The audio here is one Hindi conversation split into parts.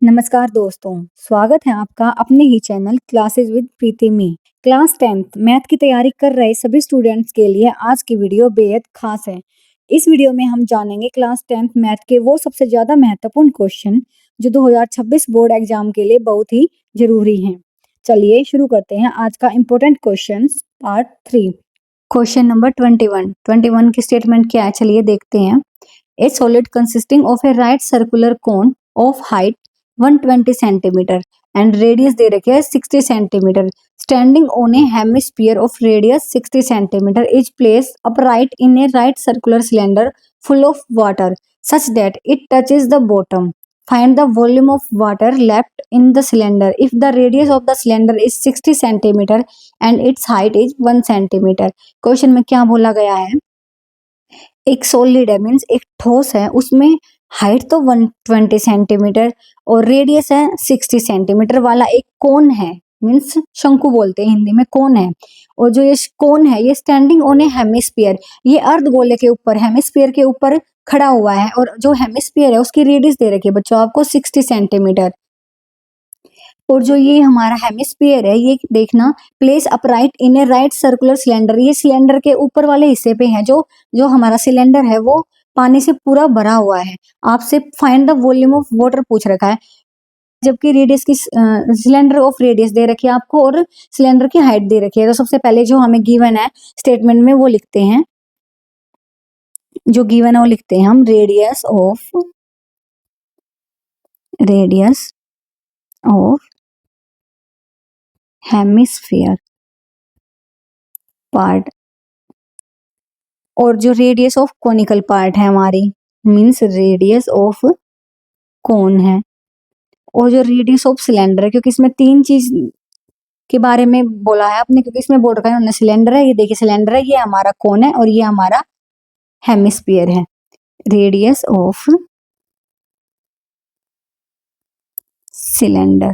नमस्कार दोस्तों, स्वागत है आपका अपने ही चैनल क्लासेस विद प्रीति में। क्लास 10th मैथ की तैयारी कर रहे सभी स्टूडेंट्स के लिए आज की वीडियो बेहद खास है। इस वीडियो में हम जानेंगे क्लास 10th मैथ के वो सबसे ज्यादा महत्वपूर्ण क्वेश्चन जो 2026 बोर्ड एग्जाम के लिए बहुत ही जरूरी हैं। चलिए शुरू करते हैं आज का important question part 3। Question number 21 की स्टेटमेंट क्या है, चलिए देखते हैं। A solid consisting of a right circular cone of height 120 centimeter and radius दे रखे है 60 centimeter standing on a hemisphere of radius 60 centimeter is placed upright in a right circular cylinder full of water such that it touches the bottom. Find the volume of water left in the cylinder if the radius of the cylinder is 60 centimeter and its height is 1 centimeter. Question में क्या बोला गया है, एक सॉलिड है मीन्स एक ठोस है, उसमें हाइट तो 120 सेंटीमीटर और रेडियस है 60 सेंटीमीटर वाला एक कोन है, मीन्स शंकु बोलते हैं हिंदी में, कोन है। और जो ये कोन है ये स्टैंडिंग ऑन ए हेमिस्फीयर, ये अर्धगोले के ऊपर हेमिस्फीयर के ऊपर खड़ा हुआ है और जो हेमिस्फीयर है उसकी रेडियस दे रखी है बच्चों आपको 60 सेंटीमीटर। और जो ये हमारा हेमिस्फीयर है ये देखना, प्लेस अपराइट इन ए राइट सर्कुलर सिलेंडर, ये सिलेंडर के ऊपर वाले हिस्से पे है। जो जो हमारा सिलेंडर है वो पानी से पूरा भरा हुआ है। आपसे find the volume of water पूछ रखा है, जबकि रेडियस की सिलेंडर ऑफ रेडियस दे रखी है आपको और सिलेंडर की हाइट दे रखी है। तो सबसे पहले जो हमें गिवन है स्टेटमेंट में वो लिखते हैं, जो गिवन है वो लिखते हैं हम, रेडियस ऑफ हेमिस्फीयर पार्ट, और जो रेडियस ऑफ कोनिकल पार्ट है हमारी, मीन्स रेडियस ऑफ कोन है, और जो रेडियस ऑफ सिलेंडर है, क्योंकि इसमें तीन चीज के बारे में बोला है आपने, क्योंकि इसमें बोल रखा है उन्होंने सिलेंडर है, ये देखिए सिलेंडर है, ये हमारा कोन है और ये हमारा हेमिस्फीयर है। Radius of cylinder,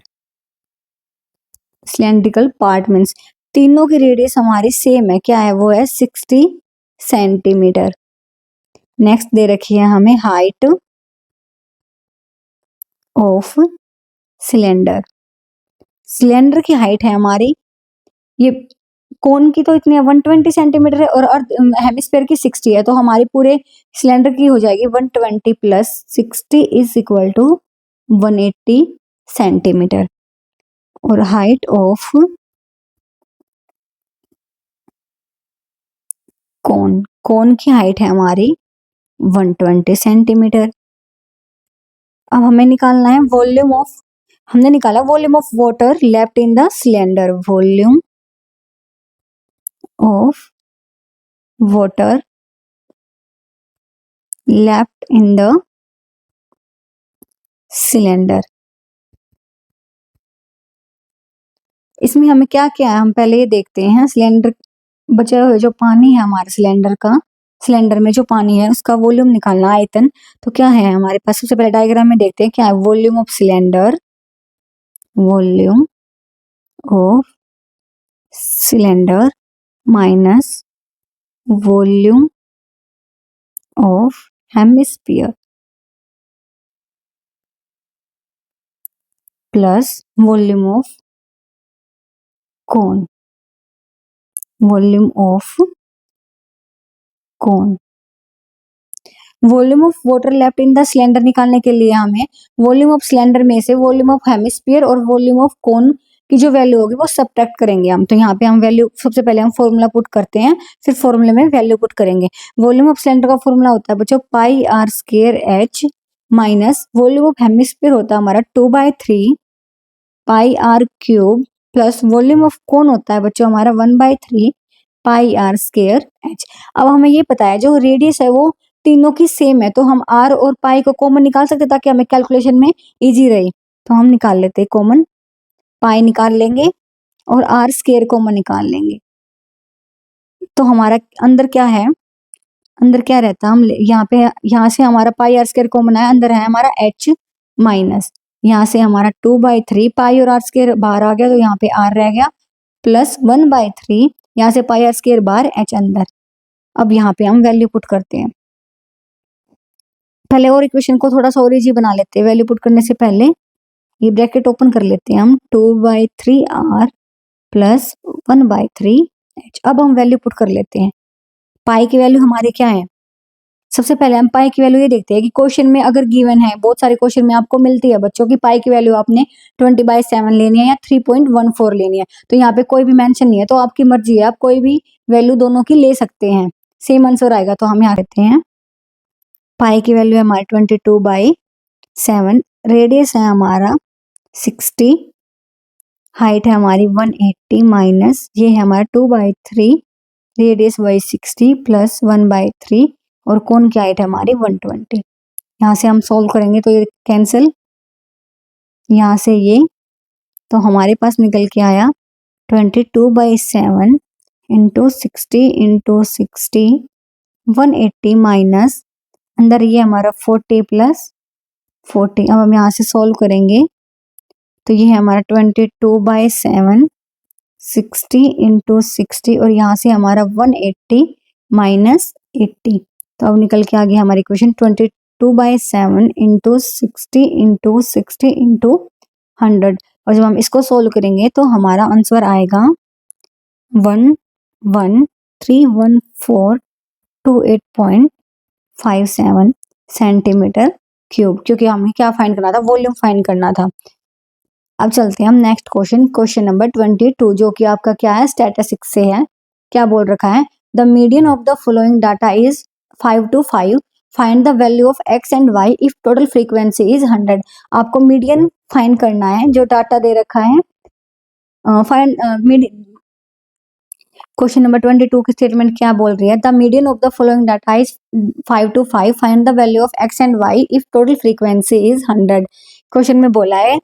cylindrical part means तीनों की रेडियस हमारी सेम है, क्या है वो है 60 सेंटीमीटर। नेक्स्ट दे रखी है हमें हाइट ऑफ सिलेंडर, सिलेंडर की हाइट है हमारी, ये कोन की तो इतनी 120 सेंटीमीटर है और अर्थ हेमिस्फीयर की 60 है, तो हमारी पूरे सिलेंडर की हो जाएगी 120 plus 60 is equal to 180 centimetre. और हाइट ऑफ कोन की हाइट है हमारी 120 सेंटीमीटर। अब हमें निकालना है वॉल्यूम ऑफ, हमने निकाला volume of water left in the cylinder, volume of water left in the cylinder. इसमें हमें क्या क्या है, हम पहले ये देखते हैं। सिलेंडर बचा हुआ जो पानी है हमारे सिलेंडर का, सिलेंडर में जो पानी है उसका वॉल्यूम निकालना, आयतन। तो क्या है हमारे पास, सबसे पहले डायग्राम में देखते हैं क्या है, volume of cylinder, volume of cylinder minus volume of hemisphere plus volume of cone, volume of cone. Volume of water left in the cylinder निकालने के लिए हमें वॉल्यूम ऑफ सिलेंडर में से वॉल्यूम ऑफ हेमिस्फीयर और वॉल्यूम ऑफ कोन की जो वैल्यू होगी वो सब्ट्रैक्ट करेंगे हम। तो यहाँ पे हम वैल्यू, सबसे पहले हम फॉर्मूला पुट करते हैं, फिर फॉर्मूले में वैल्यू पुट करेंगे। वॉल्यूम ऑफ सिलेंडर का फॉर्मूला होता है बच्चों pi r square h minus volume of hemisphere होता है हमारा 2/3 pi r cube plus volume of cone होता है बच्चों हमारा 1/3 पाई आर स्क्वायर एच। अब हमें ये पता है जो रेडियस है वो तीनों की सेम है, तो हम आर और पाई को कॉमन निकाल सकते ताकि हमें कैलकुलेशन में इजी रहे। तो हम निकाल लेते हैं कॉमन, पाई निकाल लेंगे और आर स्क्वायर कॉमन निकाल लेंगे। तो हमारा अंदर क्या है, अंदर क्या रहता है, हम यहाँ पे, यहाँ से हमारा पाई आर स्क्वायर कॉमन है, अंदर है हमारा एच माइनस, यहाँ से हमारा 2/3 पाई और आर स्क्वायर बाहर आ गया तो यहाँ पे आर रह गया प्लस 1/3, यहाँ से पाई आर स्क्वायर बाहर एच अंदर। अब यहाँ पे हम वैल्यू पुट करते हैं, पहले और इक्वेशन को थोड़ा सा और इजी बना लेते हैं वैल्यू पुट करने से पहले। ये ब्रैकेट ओपन कर लेते हैं हम, 2/3r प्लस 1/3h। अब हम वैल्यू पुट कर लेते हैं। पाई की वैल्यू हमारी क्या है, सबसे पहले हम पाई की वैल्यू ये देखते हैं कि क्वेश्चन में अगर गिवन है, बहुत सारे क्वेश्चन में आपको मिलती है बच्चों की पाई की वैल्यू आपने 20/7 लेनी है या 3.14 लेनी है। तो यहाँ पे कोई भी मेंशन नहीं है, तो आपकी मर्जी है, आप कोई भी वैल्यू दोनों की ले सकते हैं, सेम आंसर आएगा। तो हम यहाँ लेते हैं पाई की वैल्यू है हमारी 22/7, रेडियस है हमारा 60, हाइट है हमारी 180 माइनस ये है हमारा 2/3, रेडियस बाई 60 प्लस 1/3 और कोण की हाइट है हमारी 120। यहाँ से हम सॉल्व करेंगे तो ये कैंसिल, यहाँ से ये, तो हमारे पास निकल के आया 22/7 इंटू 60 180 माइनस अंदर ये हमारा 40 प्लस 40। अब हम यहाँ से सॉल्व करेंगे तो ये है हमारा 22/7 60 इंटू 60 और यहाँ से हमारा 180 माइनस 80। तो अब निकल के आ गया हमारी इक्वेशन 22/7 इंटू 60 इंटू 100। और जब हम इसको सोल्व करेंगे तो हमारा आंसर आएगा 1131428.57 सेंटीमीटर क्यूब, क्योंकि हमें क्या फाइंड करना था, वॉल्यूम फाइंड करना था। अब चलते हैं हम नेक्स्ट क्वेश्चन नंबर 22, जो कि आपका क्या है, स्टैटिस्टिक्स से है। क्या बोल रखा है, the median of the following data is 5 to 5, find the value of x and y if total frequency is 100। आपको मीडियन फाइंड करना है, जो डाटा दे रखा है। क्वेश्चन नंबर 22 की स्टेटमेंट क्या बोल रही है, the median of the following data is 5 to 5, find the value of x and y if total frequency is 100। Question में बोला है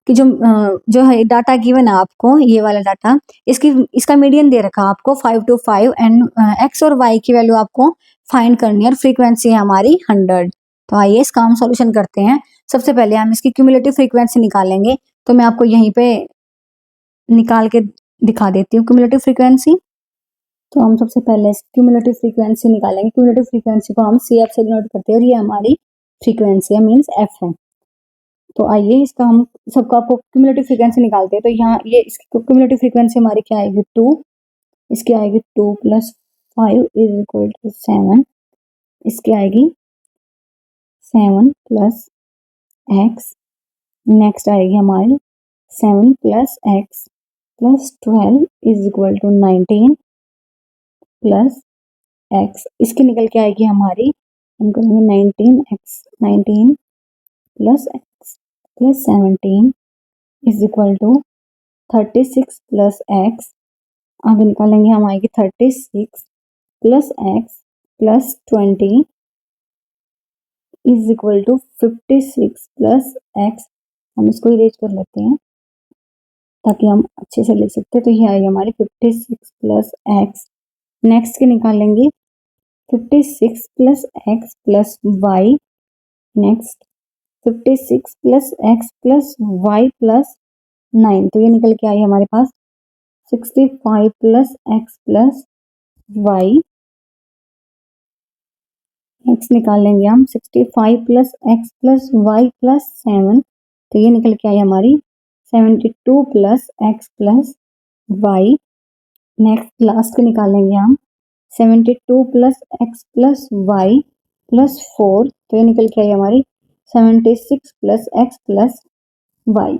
कि जो है डाटा गिवन है आपको, ये वाला डाटा, इसका मीडियन दे रखा है आपको 5 to 5 एंड x और y की वैल्यू आपको फाइंड करनी है और फ्रीक्वेंसी है हमारी 100। तो आइए इसका हम सॉल्यूशन करते हैं। सबसे पहले हम इसकी क्यूमुलेटिव फ्रीक्वेंसी निकालेंगे, तो मैं आपको यहीं पे निकाल के दिखा देती हूँ क्यूमुलेटिव फ्रीक्वेंसी। तो हम सबसे पहले क्यूमुलेटिव फ्रीक्वेंसी निकालेंगे। क्यूमुलेटिव फ्रीक्वेंसी को हम CF से डिनोट करते हैं और ये हमारी फ्रीक्वेंसी है, मीन्स F है। तो आइए इसका हम सबका आपको क्यूमुलेटिव फ्रीक्वेंसी निकालते हैं। तो यहाँ ये इसकी क्यूमुलेटिव फ्रीक्वेंसी हमारी क्या आएगी, 2, इसकी आएगी 2 + 5 = 7, इसकी आएगी 7 + x, नेक्स्ट आएगी हमारी 7 + x + 12 = 19 + x, इसकी निकल के आएगी हमारी, हम करेंगे 19x 19 + x + 17 = 36 + x, आगे निकालेंगे हम आएगी 36 + x + 20 = 56 + x। हम इसको इरेज कर लेते हैं ताकि हम अच्छे से लिख सकते हैं। तो ये आई हमारी 56 + x, नेक्स्ट के निकालेंगे 56 + x + y, next 56 + x + y + 9। तो ये निकल के आई हमारे पास 65 + x + y, नेक्स्ट निकालेंगे हम 65 + x + y + 7। तो ये निकल के आई हमारी 72 + x + y, नेक्स्ट लास्ट के निकालेंगे हम 72 + x + y + 4। तो ये निकल के आई हमारी 76 + x + y।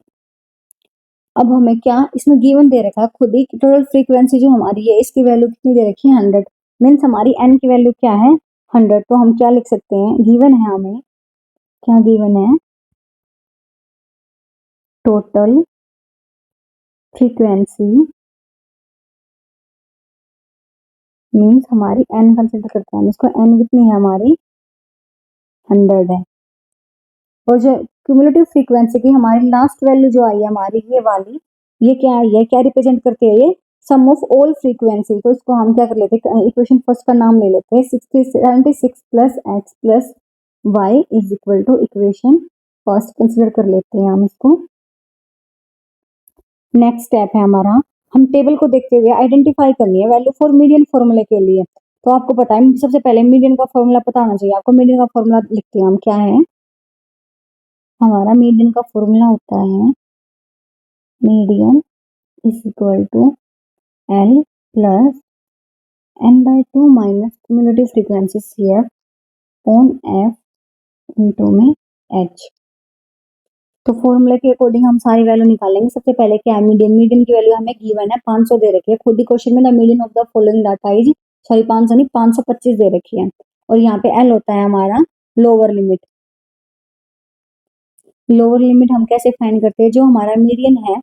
अब हमें क्या, इसमें गिवन दे रखा है खुद ही टोटल फ्रीक्वेंसी जो हमारी है, इसकी वैल्यू कितनी दे रखी है, 100, मीन्स हमारी n की वैल्यू क्या है, 100। तो हम क्या लिख सकते हैं, गिवन है हमें, क्या गिवन है, टोटल फ्रीक्वेंसी मीन्स हमारी n कंसिडर करते हैं, इसको n कितनी है हमारी, 100 है। और जो क्यूमुलेटिव फ्रीक्वेंसी की हमारी लास्ट वैल्यू जो आई है हमारी, ये वाली, ये क्या आई है, क्या रिप्रेजेंट करती है, ये सम ऑफ ऑल फ्रीक्वेंसी। तो इसको हम क्या कर लेते हैं, इक्वेशन फर्स्ट का नाम ले लेते हैं, 76 + x + y = equation first consider कर लेते हैं हम इसको। नेक्स्ट स्टेप है हमारा, हम टेबल को देखते हुए आइडेंटिफाई करनी है वैल्यू फॉर मीडियन फॉर्मूले के लिए। तो आपको पता है सबसे पहले मीडियन का फॉर्मूला पता होना चाहिए आपको। मीडियन का फॉर्मूला लिखते हैं हम, क्या है, हमारा मीडियन का फॉर्मूला होता है median is equal to L plus n/2 minus cumulative frequency CF on F into में H। तो फॉर्मूले के अकॉर्डिंग हम सारी वैल्यू निकालेंगे। सबसे पहले क्या है, मीडियन। मीडियन की वैल्यू हमें गिवन है 500 दे रखी है, खुद ही क्वेश्चन में the median of the following data is, sorry 500 नहीं 525 दे रखी है। और यहाँ पे एल होता है हमारा लोअर लिमिट। लोअर लिमिट हम कैसे फाइंड करते हैं, जो हमारा मीडियन है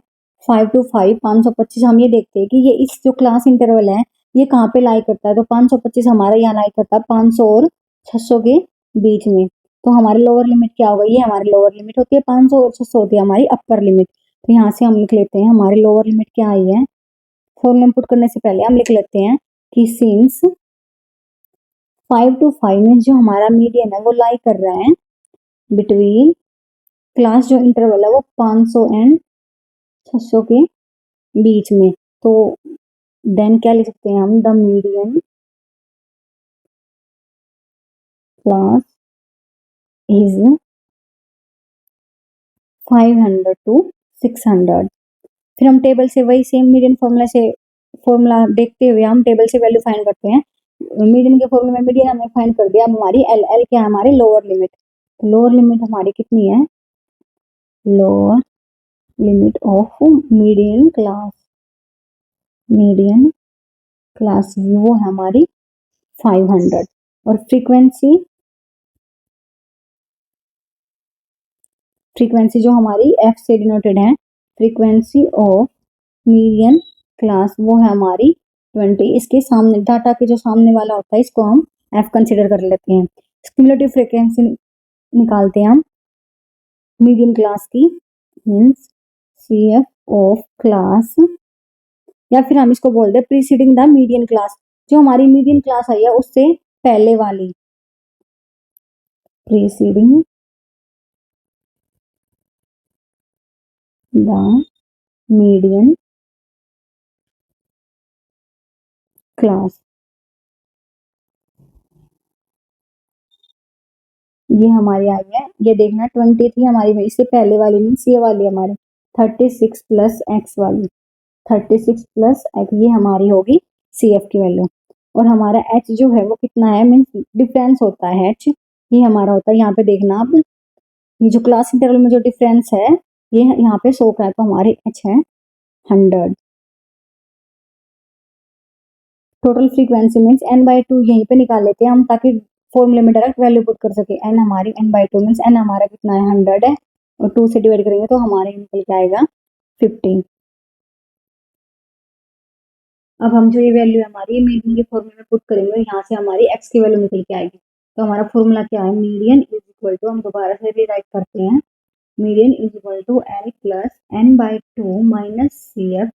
5 to 5 525, हम ये देखते हैं कि ये इस जो क्लास इंटरवल है ये कहाँ पे लाई करता है। तो 525 हमारा यहाँ लाई करता है 500 और 600 के बीच में। तो हमारी लोअर लिमिट क्या होगा, ये हमारी लोअर लिमिट होती है 500 और 600 होती है हमारी अपर लिमिट। तो यहाँ से हम लिख लेते हैं हमारी लोअर लिमिट क्या आई है। फॉर्मूला पुट करने से पहले हम लिख लेते हैं कि सिंस 5 to 5 में जो हमारा मीडियन है वो लाई कर रहा है बिटवीन, क्लास जो इंटरवल है वो 500 एंड 600 के बीच में। तो देन क्या लिख सकते हैं हम, the median class is 500 to 600। फिर हम टेबल से वही सेम मीडियन फॉर्मूला देखते हुए हम टेबल से वैल्यू फाइंड करते हैं। मीडियन के फॉर्मूले में मीडियन हमने फाइंड कर दिया। अब हमारी एल, एल क्या है हमारी लोअर लिमिट। लोअर लिमिट हमारी कितनी है, lower limit of median class वो है हमारी 500। और फ्रीक्वेंसी जो हमारी एफ से डिनोटेड है, फ्रीक्वेंसी ऑफ मीडियन क्लास वो है हमारी 20। इसके सामने डाटा के जो सामने वाला होता है इसको हम एफ कंसिडर कर लेते हैं। क्यूमुलेटिव फ्रीक्वेंसी निकालते हैं हम मीडियन क्लास की, मीन्स CF ऑफ क्लास, या फिर हम इसको बोलते हैं प्रीसीडिंग द मीडियन क्लास। जो हमारी मीडियन क्लास आई है उससे पहले वाली, प्रीसीडिंग द मीडियन क्लास। ये हमारी आई है, ये देखना 20 थी हमारी में, इससे पहले वाली मीन्स ये वाली हमारी 36 प्लस एक्स वाली, 36 प्लस एक्स ये हमारी होगी CF की वैल्यू। और हमारा H जो है वो कितना है, मीन्स डिफरेंस होता है H, ये हमारा होता है, यहाँ पे देखना आप, ये जो क्लास इंटरवल में जो डिफरेंस है ये यहाँ पे 100 का है, तो हमारे H है 100। टोटल फ्रीक्वेंसी मीन्स n/2 यहीं पे निकाल लेते हैं हम ताकि फॉर्मूले में डायरेक्ट वैल्यू पुट कर सके। n हमारी n/2 मीन्स n हमारा कितना है 100 है, और 2 से डिवाइड करेंगे तो हमारे निकल के आएगा 50। अब हम जो ये वैल्यू है हमारी मीडियन के फॉर्मूले में पुट करेंगे, यहाँ से हमारी x की वैल्यू निकल के आएगी। तो हमारा फॉर्मूला क्या है, मीडियन इज इक्वल टू, हम दोबारा से रीराइट करते हैं, median is equal to L plus n/2 minus CF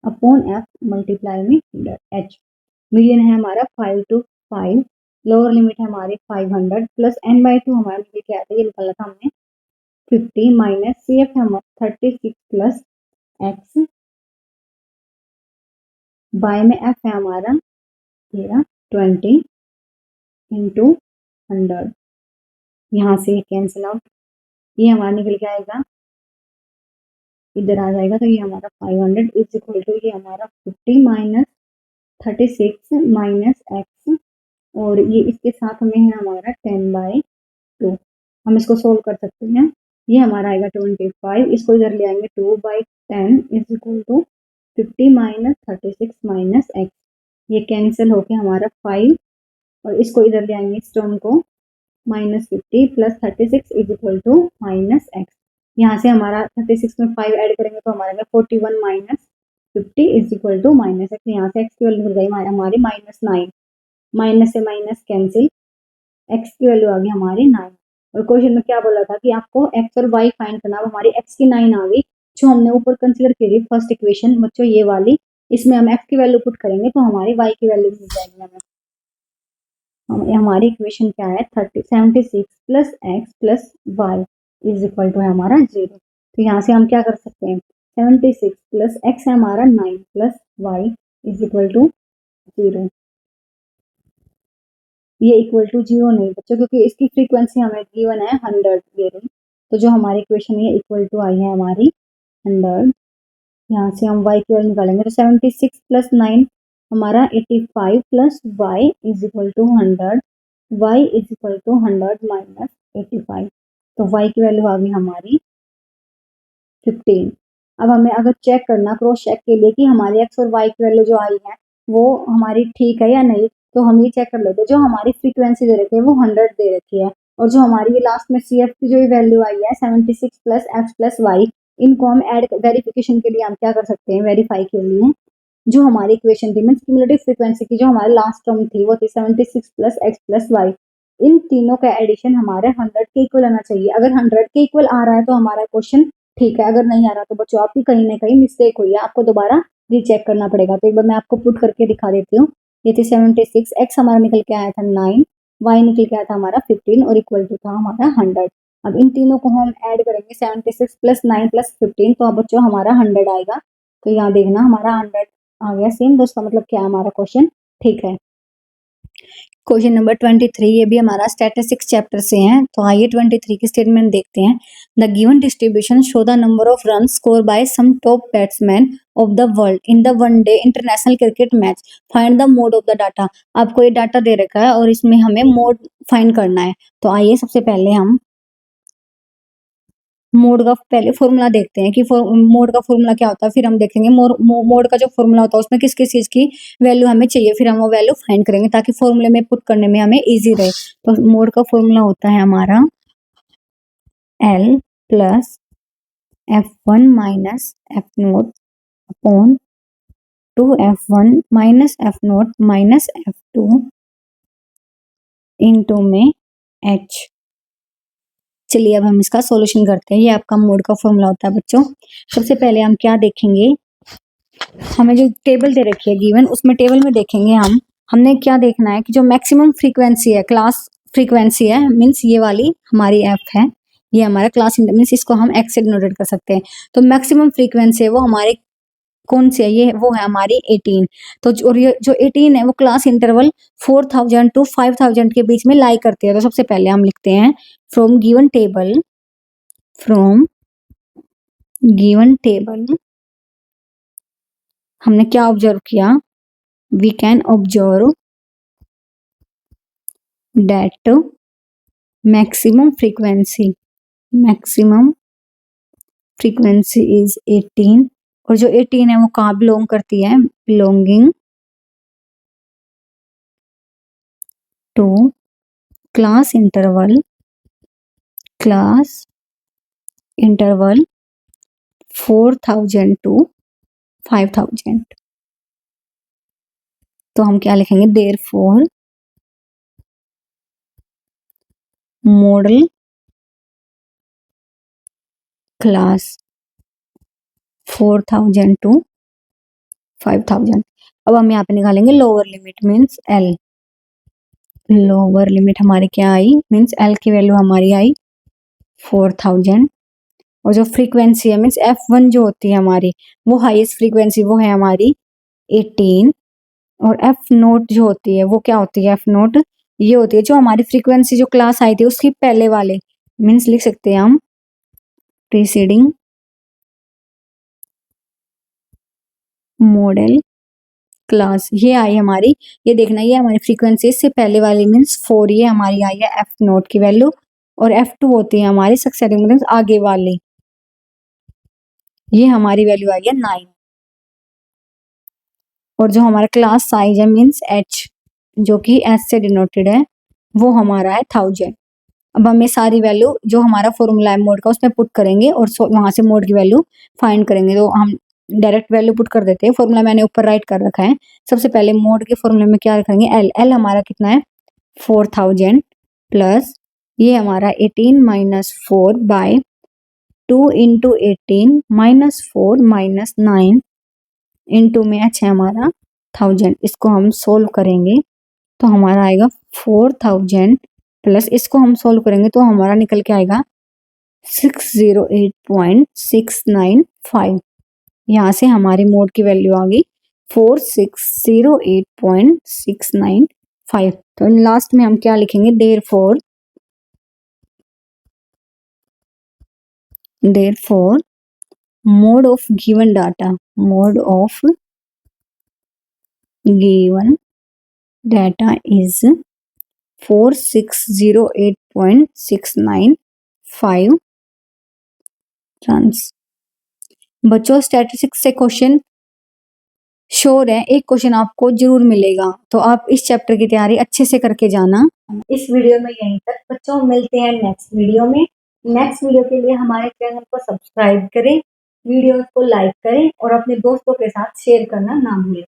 upon F multiply में H। मीडियन है हमारा 5 to 5, लोअर लिमिट है हमारी 500 प्लस n/2 हमारा निकल के आया था, ये निकाला था हमने 50 माइनस CF है हमारा 36 प्लस x बाय में f है हमारा 20 इंटू 100। यहाँ से कैंसिल आउट, ये हमारा निकल के आएगा, इधर आ जाएगा, तो ये हमारा 500 इज इक्वल टू ये हमारा 50 माइनस 36 माइनस x, और ये इसके साथ में है हमारा 10/2। हम इसको सोल्व कर सकते हैं, ये हमारा आएगा 25, इसको इधर ले आएंगे 2/10 is equal to 50 minus 36 minus x, ये कैंसिल होके हमारा 5, और इसको इधर ले आएंगे इस टर्म को, -50 plus 36 is equal to minus x. यहाँ से हमारा 36 में 5 ऐड करेंगे तो हमारा 41 minus 50 is equal to minus x. यहाँ से एक्स की वैल्यू मिल गई हमारी -9, माइनस से माइनस कैंसिल, एक्स की वैल्यू आ गई हमारी 9। और क्वेश्चन में क्या बोला था कि आपको एक्स और वाई फाइंड करना, हमारी एक्स की 9 आ गई, जो हमने ऊपर कंसिडर की थी फर्स्ट इक्वेशन बच्चों ये वाली, इसमें हम एक्स की वैल्यू पुट करेंगे तो हमारी वाई की वैल्यू मिल जाएगी हमें। हमारी इक्वेशन क्या है 76 plus x plus y is equal to है हमारा 0। तो यहाँ से हम क्या कर सकते हैं, 76 प्लस एक्स है हमारा 9 plus y is equal to 0। ये इक्वल टू 0 नहीं बच्चों, क्योंकि इसकी फ्रीक्वेंसी हमें गिवन है 100 दे रही, तो जो हमारी इक्वेशन है इक्वल टू आई है हमारी 100। यहाँ से हम y की वैल्यू निकालेंगे तो 76 प्लस 9 हमारा 85 plus y is equal to 100, y is equal to 100 minus 85। तो y की वैल्यू आ गई हमारी 15। अब हमें अगर चेक करना क्रॉस चेक के लिए कि हमारी x और y की वैल्यू जो आई है वो हमारी ठीक है या नहीं, तो हम ये चेक कर लेते हैं। जो हमारी फ्रीक्वेंसी दे रखी है वो 100 दे रखी है, और जो हमारी लास्ट में सी एफ की जो वैल्यू आई है 76 प्लस एक्स प्लस वाई, इनको हम ऐड वेरिफिकेशन के लिए हम क्या कर सकते हैं, वेरीफाई के लिए जो हमारी इक्वेशन थी मीन क्यूमुलेटिव फ्रीक्वेंसी की जो हमारी लास्ट टर्म थी वो थी 76 प्लस एक्स प्लस वाई। इन तीनों का एडिशन हमारे 100 के इक्वल आना चाहिए। अगर 100 के इक्वल आ रहा है तो हमारा क्वेश्चन ठीक है, अगर नहीं आ रहा तो बच्चों आपकी कहीं ना कहीं मिस्टेक हुई है, आपको दोबारा रीचेक करना पड़ेगा। तो एक बार मैं आपको पुट करके दिखा देती हूँ। ये थी 76, एक्स हमारा निकल के आया था 9, वाई निकल के आया था हमारा 15 और इक्वल टू था हमारा 100। अब इन तीनों को हम ऐड करेंगे 76 प्लस 9 प्लस 15, तो अब बच्चों हमारा 100 आएगा। तो यहाँ देखना हमारा 100 आ गया सेम। दोस्तों मतलब क्या हमारा क्वेश्चन ठीक है। क्वेश्चन नंबर 23, ये भी हमारा स्टैटिस्टिक्स चैप्टर से है। तो आइए 23 की स्टेटमेंट देखते हैं। The given distribution show the number of run score by some top batsman of the world in the one day international cricket match, find the mode of the data. आपको ये डाटा दे रखा है और इसमें हमें मोड फाइंड करना है। तो आइए सबसे पहले हम मोड का पहले फॉर्मूला देखते हैं कि मोड का फॉर्मूला क्या होता है, फिर हम देखेंगे मोड का जो फॉर्मूला होता है उसमें किस किस चीज की वैल्यू हमें चाहिए, फिर हम वो वैल्यू फाइंड करेंगे ताकि फॉर्मूले में पुट करने में हमें इजी रहे। तो मोड का फॉर्मूला होता है हमारा L plus F1 minus F naught upon 2F1 minus F note minus F2 into में H। चलिए अब हम इसका सॉल्यूशन करते हैं। ये आपका मोड का फॉर्मूला होता है बच्चों। सबसे पहले हम क्या देखेंगे, हमें जो टेबल दे रखी है गिवन, उसमें टेबल में देखेंगे हमने क्या देखना है कि जो मैक्सिमम फ्रीक्वेंसी है, क्लास फ्रीक्वेंसी है, मीन्स ये वाली हमारी एफ है, ये हमारा क्लास मीन्स इसको हम एक्स से डिनोटेड कर सकते हैं। तो मैक्सिमम फ्रीक्वेंसी है वो हमारे कौन सी है, ये वो है हमारी 18। तो जो 18 है वो क्लास इंटरवल 4000 टू 5000 के बीच में लाई करती है। तो सबसे पहले हम लिखते हैं फ्रॉम गिवन टेबल हमने क्या ऑब्जर्व किया, we can observe that maximum frequency is 18, और जो 18 है वो कहाँ बिलोंग करती है, belonging to class interval 4000 to 5000। तो हम क्या लिखेंगे, देयरफॉर मॉडल क्लास 4000 टू 5000। अब हम यहाँ पे निकालेंगे lower limit means L. Lower limit हमारी क्या आई, मीन्स एल की वैल्यू हमारी आई 4000, और जो फ्रीक्वेंसी है मीन्स F1 जो होती है हमारी वो हाईएस्ट फ्रीक्वेंसी वो है हमारी 18, और एफ नोट जो होती है वो क्या होती है, एफ नोट ये होती है जो हमारी फ्रीक्वेंसी जो क्लास आई थी उसकी पहले वाले, मीन्स लिख सकते हैं हम प्रीसीडिंग मॉडल क्लास। ये आई हमारी, ये देखना ये हमारी फ्रीक्वेंसी इससे पहले वाली मीन्स 4, ये हमारी आई है एफ नोट की वैल्यू, और F2 होती है हमारी सक्सेसिव मीन्स आगे वाली, ये हमारी वैल्यू आई है 9, और जो हमारा क्लास साइज है मीन्स H जो कि S से डिनोटेड है वो हमारा है 1000। अब हम ये सारी वैल्यू जो हमारा फॉर्मूला है मोड का उसमें पुट करेंगे और वहां से मोड की वैल्यू फाइंड करेंगे। तो हम डायरेक्ट वैल्यू पुट कर देते हैं, फॉर्मूला मैंने ऊपर राइट कर रखा है। सबसे पहले मोड के फॉर्मूले में क्या रखेंगे, एल हमारा कितना है 4000 प्लस ये हमारा 18 minus 4 by 2 into 18 minus 4 minus 9 into में H है हमारा 1000। इसको हम सोल्व करेंगे तो हमारा आएगा 4000 प्लस इसको हम सोल्व करेंगे तो हमारा निकल के आएगा 608.695। यहाँ से हमारी मोड की वैल्यू आ गई 4608.695। तो लास्ट में हम क्या लिखेंगे, therefore Therefore, mode of given data is 4608.695 runs. बच्चों स्टैटिस्टिक्स से क्वेश्चन श्योर है, एक क्वेश्चन आपको जरूर मिलेगा, तो आप इस चैप्टर की तैयारी अच्छे से करके जाना। इस वीडियो में यहीं तक बच्चों, मिलते हैं नेक्स्ट वीडियो में। नेक्स्ट वीडियो के लिए हमारे चैनल को सब्सक्राइब करें, वीडियो को लाइक करें और अपने दोस्तों के साथ शेयर करना ना भूलें।